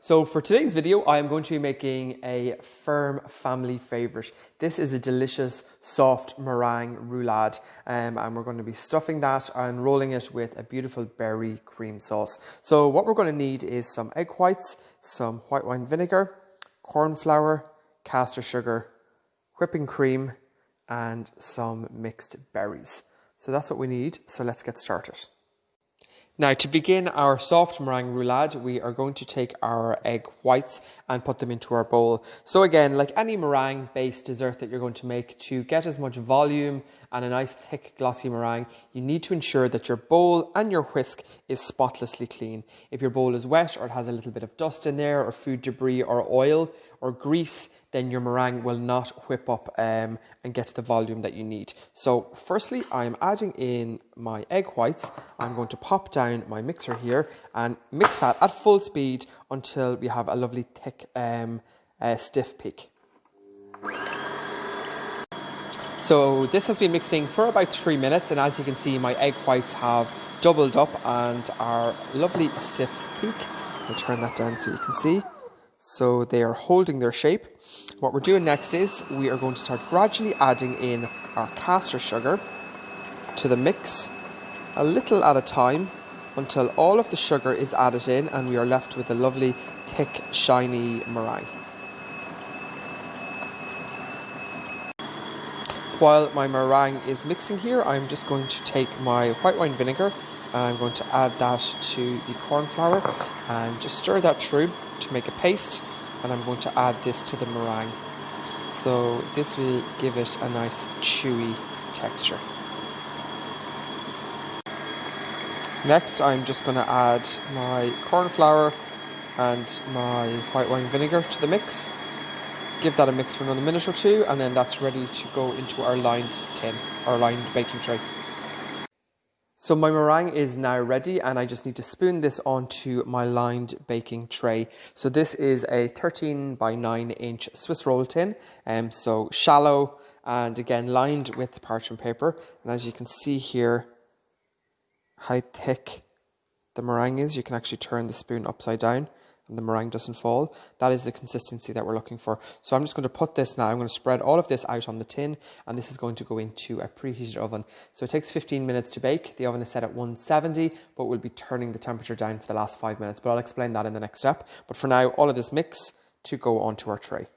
So for today's video, I am going to be making a firm family favorite. This is a delicious soft meringue roulade, and we're going to be stuffing that and rolling it with a beautiful berry cream sauce. So what we're going to need is some egg whites, some white wine vinegar, corn flour, caster sugar, whipping cream, and some mixed berries. So that's what we need. So let's get started. Now, to begin our soft meringue roulade, we are going to take our egg whites and put them into our bowl. So again, like any meringue-based dessert that you're going to make, to get as much volume and a nice thick glossy meringue, you need to ensure that your bowl and your whisk is spotlessly clean. If your bowl is wet or it has a little bit of dust in there or food debris or oil or grease, then your meringue will not whip up and get the volume that you need. So firstly, I'm adding in my egg whites. I'm going to pop down my mixer here and mix that at full speed until we have a lovely thick stiff peak. So this has been mixing for about 3 minutes, and as you can see, my egg whites have doubled up and are lovely stiff peak. I'll turn that down so you can see. So they are holding their shape. What we're doing next is we are going to start gradually adding in our caster sugar to the mix, a little at a time, until all of the sugar is added in and we are left with a lovely thick shiny meringue. While my meringue is mixing here, I'm just going to take my white wine vinegar and I'm going to add that to the corn flour and just stir that through to make a paste, and I'm going to add this to the meringue. So this will give it a nice chewy texture. Next, I'm just going to add my corn flour and my white wine vinegar to the mix. Give that a mix for another minute or two, and then that's ready to go into our lined tin, our lined baking tray. So my meringue is now ready, and I just need to spoon this onto my lined baking tray. So this is a 13 by 9 inch Swiss roll tin, so shallow and again lined with parchment paper. And as you can see here how thick the meringue is, you can actually turn the spoon upside down and the meringue doesn't fall. That is the consistency that we're looking for. So I'm just going to put this now, I'm going to spread all of this out on the tin, and this is going to go into a preheated oven. So it takes 15 minutes to bake. The oven is set at 170, but we'll be turning the temperature down for the last 5 minutes, but I'll explain that in the next step. But for now, all of this mix to go onto our tray.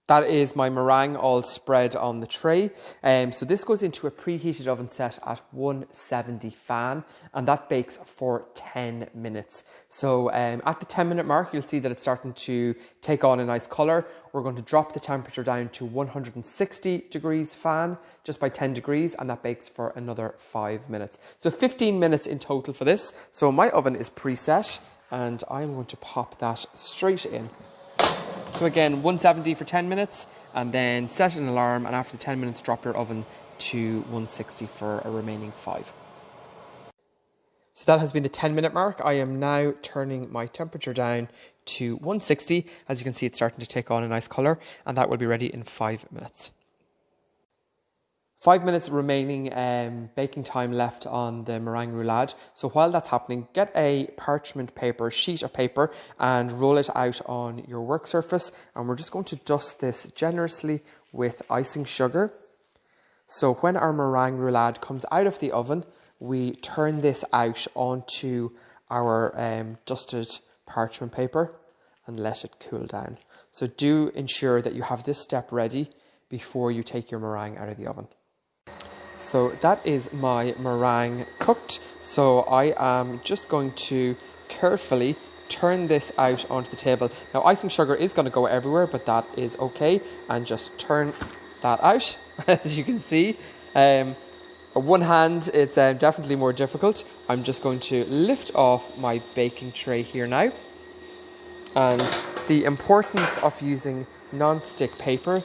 That is my meringue all spread on the tray. So this goes into a preheated oven set at 170 fan, and that bakes for 10 minutes. So at the 10-minute mark, you'll see that it's starting to take on a nice colour. We're going to drop the temperature down to 160 degrees fan, just by 10 degrees, and that bakes for another 5 minutes. So 15 minutes in total for this. So my oven is preset, and I'm going to pop that straight in. So again, 170 for 10 minutes, and then set an alarm, and after the 10 minutes, drop your oven to 160 for a remaining 5. So that has been the 10-minute mark. I am now turning my temperature down to 160. As you can see, it's starting to take on a nice colour, and that will be ready in 5 minutes. 5 minutes remaining baking time left on the meringue roulade. So while that's happening, get a parchment paper, sheet of paper, and roll it out on your work surface. And we're just going to dust this generously with icing sugar. So when our meringue roulade comes out of the oven, we turn this out onto our dusted parchment paper and let it cool down. So do ensure that you have this step ready before you take your meringue out of the oven. So that is my meringue cooked. So I am just going to carefully turn this out onto the table. Now icing sugar is going to go everywhere, but that is okay. And just turn that out, as you can see. On one hand, it's definitely more difficult. I'm just going to lift off my baking tray here now. And the importance of using non-stick paper,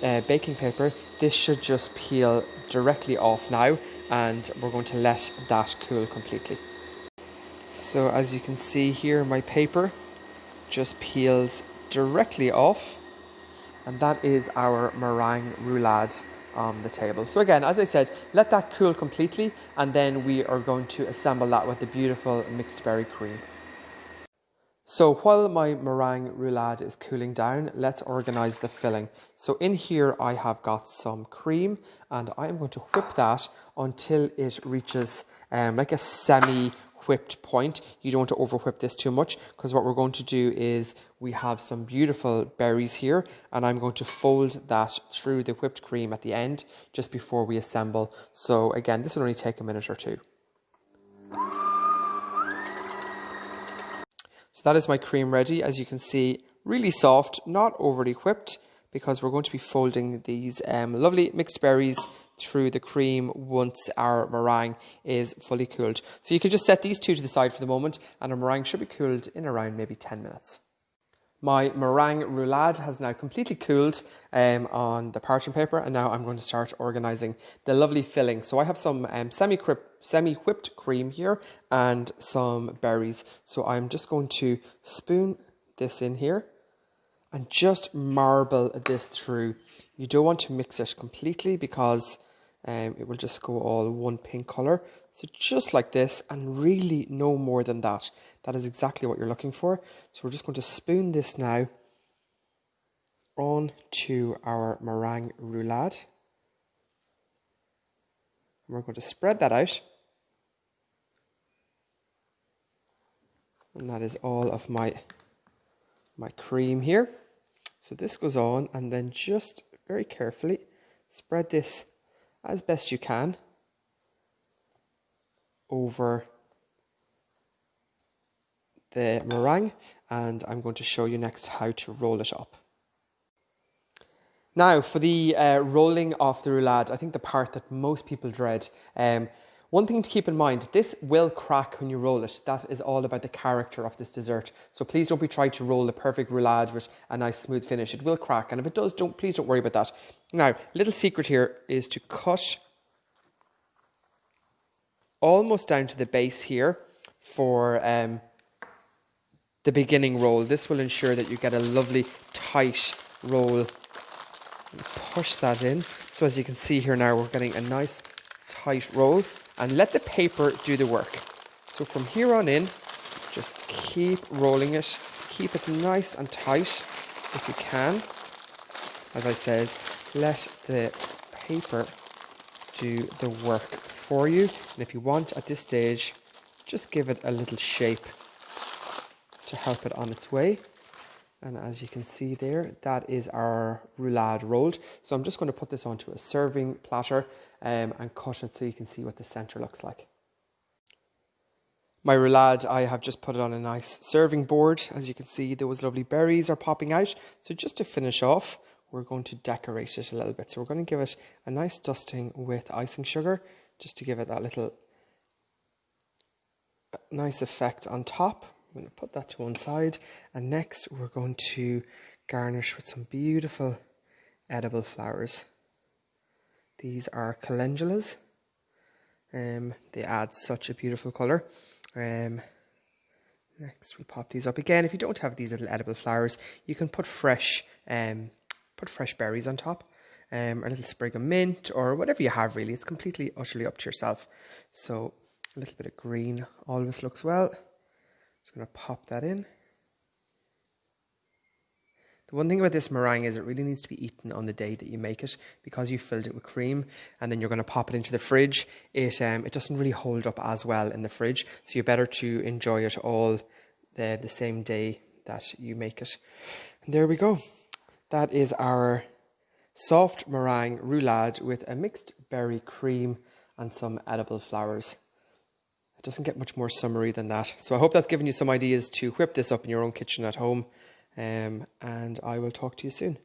baking paper, this should just peel directly off now, and we're going to let that cool completely. So as you can see here, my paper just peels directly off, and that is our meringue roulade on the table. So again, as I said, let that cool completely, and then we are going to assemble that with the beautiful mixed berry cream. So while my meringue roulade is cooling down, let's organise the filling. So in here I have got some cream, and I'm going to whip that until it reaches like a semi-whipped point. You don't want to over-whip this too much, because what we're going to do is we have some beautiful berries here, and I'm going to fold that through the whipped cream at the end just before we assemble. So again, this will only take a minute or two. So that is my cream ready. As you can see, really soft, not overly whipped, because we're going to be folding these lovely mixed berries through the cream once our meringue is fully cooled. So you can just set these two to the side for the moment, and our meringue should be cooled in around maybe 10 minutes. My meringue roulade has now completely cooled on the parchment paper, and now I'm going to start organising the lovely filling. So I have some semi-whipped cream here and some berries. So I'm just going to spoon this in here and just marble this through. You don't want to mix it completely, because it will just go all one pink colour. So just like this, and really no more than that. That is exactly what you're looking for. So we're just going to spoon this now onto our meringue roulade. And we're going to spread that out. And that is all of my cream here. So this goes on, and then just very carefully spread this as best you can over the meringue, and I'm going to show you next how to roll it up. Now for the rolling of the roulade, I think the part that most people dread. One thing to keep in mind, this will crack when you roll it. That is all about the character of this dessert. So please don't be trying to roll the perfect roulade with a nice smooth finish. It will crack, and if it does, please don't worry about that. Now, little secret here is to cut almost down to the base here for the beginning roll. This will ensure that you get a lovely tight roll. Push that in. So as you can see here now, we're getting a nice tight roll, and let the paper do the work. So from here on in, just keep rolling it. Keep it nice and tight if you can. As I said, let the paper do the work for you. And if you want at this stage, just give it a little shape to help it on its way. And as you can see there, that is our roulade rolled. So I'm just going to put this onto a serving platter and cut it so you can see what the centre looks like. My roulade, I have just put it on a nice serving board. As you can see, those lovely berries are popping out. So just to finish off, we're going to decorate it a little bit. So we're going to give it a nice dusting with icing sugar, just to give it that little nice effect on top. I'm going to put that to one side, and next we're going to garnish with some beautiful edible flowers. These are calendulas. They add such a beautiful colour. Next we pop these up again. If you don't have these little edible flowers, you can put fresh berries on top, a little sprig of mint, or whatever you have really. It's completely, utterly up to yourself. So a little bit of green always looks well. Just going to pop that in. The one thing about this meringue is it really needs to be eaten on the day that you make it, because you filled it with cream and then you're going to pop it into the fridge. It doesn't really hold up as well in the fridge, so you're better to enjoy it all the same day that you make it. And there we go. That is our soft meringue roulade with a mixed berry cream and some edible flowers. It doesn't get much more summery than that. So I hope that's given you some ideas to whip this up in your own kitchen at home. And I will talk to you soon.